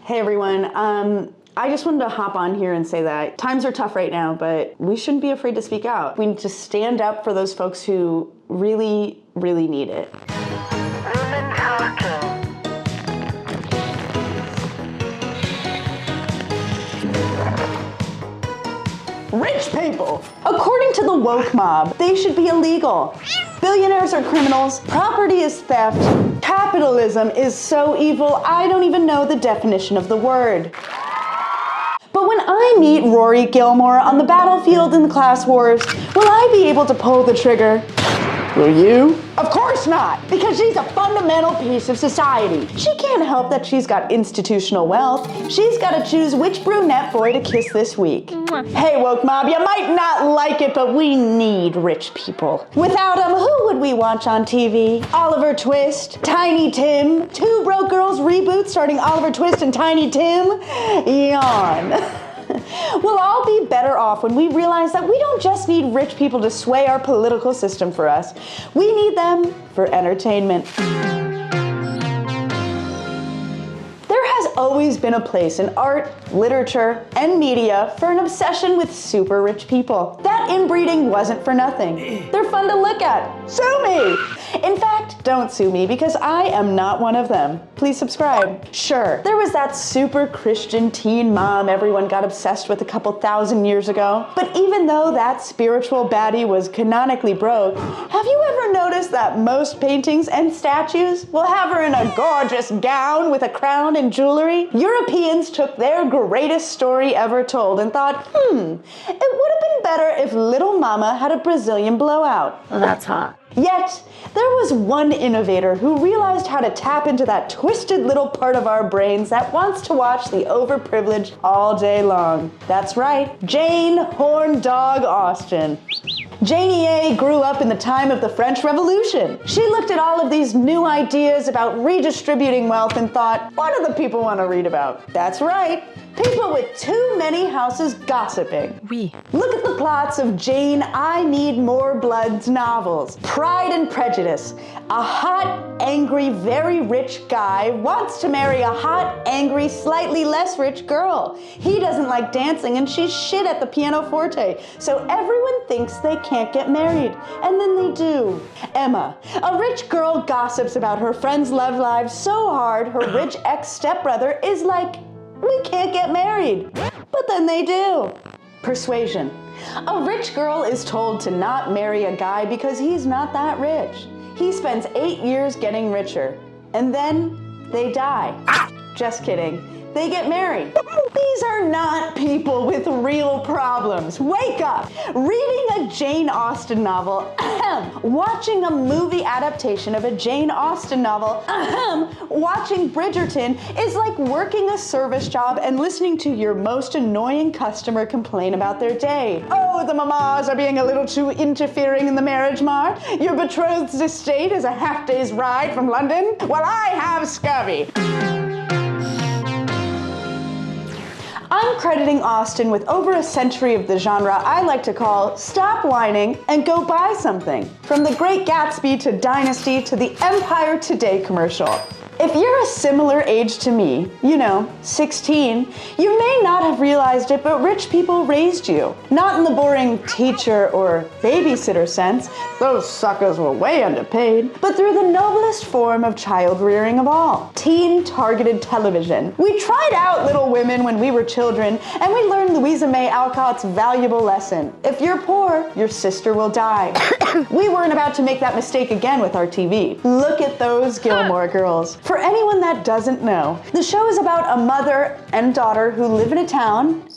Hey everyone, I just wanted to hop on here and say that times are tough right now, but we shouldn't be afraid to speak out. We need to stand up for those folks who really, really need it. Women talking. Rich people! According to the woke mob, they should be illegal. Billionaires are criminals, property is theft, capitalism is so evil, I don't even know the definition of the word. But when I meet Rory Gilmore on the battlefield in the class wars, will I be able to pull the trigger? Will you? Of course not, because she's a fundamental piece of society. She can't help that she's got institutional wealth. She's got to choose which brunette boy to kiss this week. Hey, woke mob, you might not like it, but we need rich people. Without them, who would we watch on TV? Oliver Twist, Tiny Tim, Two Broke Girls reboot starring Oliver Twist and Tiny Tim? Yawn. We'll all be better off when we realize that we don't just need rich people to sway our political system for us. We need them for entertainment. There has always been a place in art, literature, and media for an obsession with super rich people. That inbreeding wasn't for nothing. They're fun to look at. Sue me! In fact, don't sue me because I am not one of them. Please subscribe. Sure, there was that super Christian teen mom everyone got obsessed with a couple thousand years ago. But even though that spiritual baddie was canonically broke, have you ever noticed that most paintings and statues will have her in a gorgeous gown with a crown and jewelry? Europeans took their greatest story ever told and thought, it would have been better if little mama had a Brazilian blowout. Oh, that's hot. Yet, there was one innovator who realized how to tap into that twisted little part of our brains that wants to watch the overprivileged all day long. That's right, Jane Horn Dog Austen. Janie A grew up in the time of the French Revolution. She looked at all of these new ideas about redistributing wealth and thought, what do the people want to read about? That's right, people with too many houses gossiping. Oui. Look at the plots of Jane I Need More Blood's novels. Pride and Prejudice. A hot, angry, very rich guy wants to marry a hot, angry, slightly less rich girl. He doesn't like dancing and she's shit at the pianoforte, so everyone thinks they can't get married, and then they do. Emma. A rich girl gossips about her friend's love lives so hard her rich ex-stepbrother is like, we can't get married. But then they do. Persuasion. A rich girl is told to not marry a guy because he's not that rich. He spends 8 years getting richer, and then they die. Just kidding. They get married. These are not people with real problems. Wake up! Reading a Jane Austen novel, watching a movie adaptation of a Jane Austen novel, watching Bridgerton is like working a service job and listening to your most annoying customer complain about their day. Oh, the mamas are being a little too interfering in the marriage mart. Your betrothed's estate is a half-day's ride from London. Well, I have scurvy. I'm crediting Austen with over a century of the genre I like to call stop whining and go buy something. From The Great Gatsby to Dynasty to the Empire Today commercial. If you're a similar age to me, 16, you may not have realized it, but rich people raised you. Not in the boring teacher or babysitter sense, those suckers were way underpaid, but through the noblest form of child rearing of all, teen-targeted television. We tried out Little Women when we were children, and we learned Louisa May Alcott's valuable lesson. If you're poor, your sister will die. We weren't about to make that mistake again with our TV. Look at those Gilmore Girls. For anyone that doesn't know, the show is about a mother and daughter who live in a town,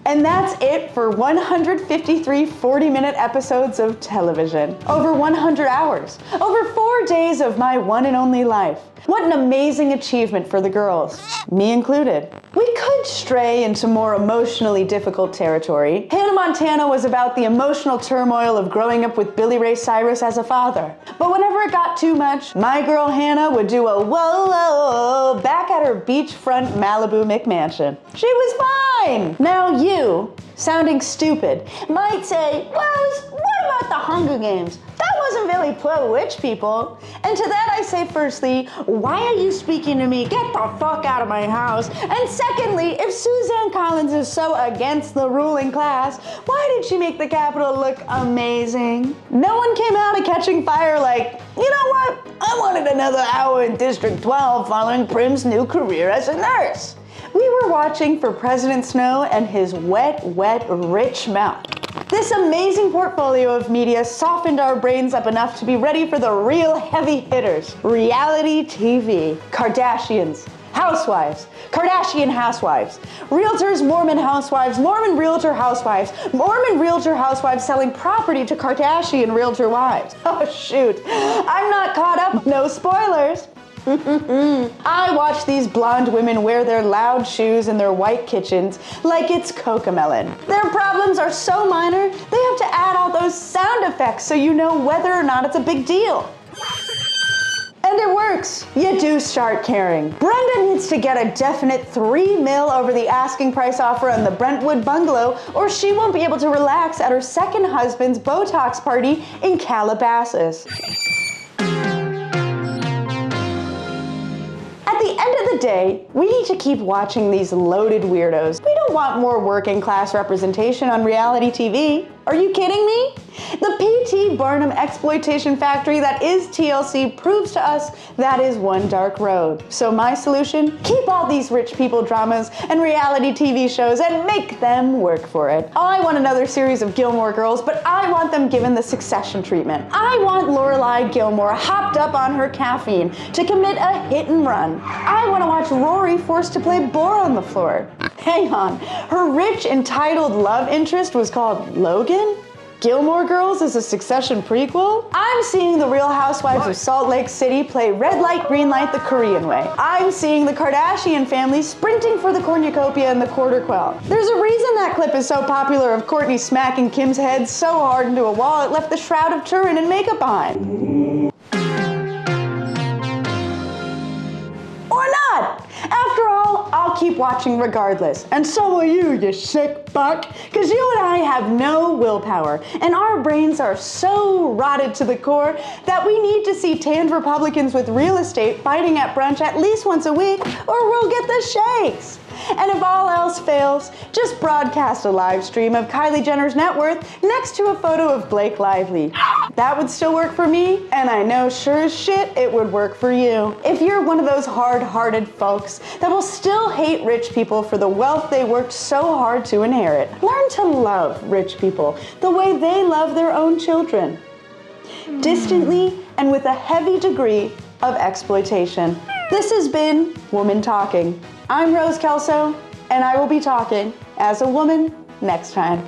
and that's it for 153 40-minute episodes of television. Over 100 hours. Over 4 days of my one and only life. What an amazing achievement for the girls, me included. We could stray into more emotionally difficult territory. Hannah Montana was about the emotional turmoil of growing up with Billy Ray Cyrus as a father. But whenever it got too much, my girl Hannah would do a whoa back at her beachfront Malibu McMansion. She was fine. Now you, sounding stupid, might say, well, what about the Hunger Games? That wasn't very pro-rich people. And to that I say firstly, why are you speaking to me? Get the fuck out of my house. And secondly, if Suzanne Collins is so against the ruling class, why did she make the Capitol look amazing? No one came out of Catching Fire like, you know what? I wanted another hour in District 12 following Prim's new career as a nurse. We were watching for President Snow and his wet, rich mouth. This amazing portfolio of media softened our brains up enough to be ready for the real heavy hitters. Reality TV. Kardashians. Housewives. Kardashian housewives. Realtors, Mormon housewives, Mormon realtor housewives, Mormon realtor housewives selling property to Kardashian realtor wives. Oh shoot, I'm not caught up, no spoilers. I watch these blonde women wear their loud shoes in their white kitchens like it's Cocomelon. Their problems are so minor, they have to add all those sound effects so you know whether or not it's a big deal. And it works. You do start caring. Brenda needs to get a definite $3 million over the asking price offer on the Brentwood bungalow, or she won't be able to relax at her second husband's Botox party in Calabasas. At the end of the day, we need to keep watching these loaded weirdos. We don't want more working class representation on reality TV. Are you kidding me? The P.T. Barnum exploitation factory that is TLC proves to us that is one dark road. So my solution? Keep all these rich people dramas and reality TV shows and make them work for it. I want another series of Gilmore Girls, but I want them given the Succession treatment. I want Lorelai Gilmore hopped up on her caffeine to commit a hit and run. I want to watch Rory forced to play bore on the floor. Hang on, her rich, entitled love interest was called Logan? Gilmore Girls is a Succession prequel? I'm seeing the Real Housewives of Salt Lake City play red light, green light the Korean way. I'm seeing the Kardashian family sprinting for the cornucopia and the quarter quell. There's a reason that clip is so popular of Kourtney smacking Kim's head so hard into a wall it left the Shroud of Turin and makeup behind. Or not! After all, I'll keep watching regardless. And so will you sick fuck. Because you and I have no willpower. And our brains are so rotted to the core that we need to see tanned Republicans with real estate fighting at brunch at least once a week, or we'll get the shakes. And if all else fails, just broadcast a live stream of Kylie Jenner's net worth next to a photo of Blake Lively. That would still work for me, and I know sure as shit it would work for you. If you're one of those hard-hearted folks that will still hate rich people for the wealth they worked so hard to inherit, learn to love rich people the way they love their own children. Distantly and with a heavy degree of exploitation. This has been Woman Talking. I'm Rose Kelso, and I will be talking as a woman next time.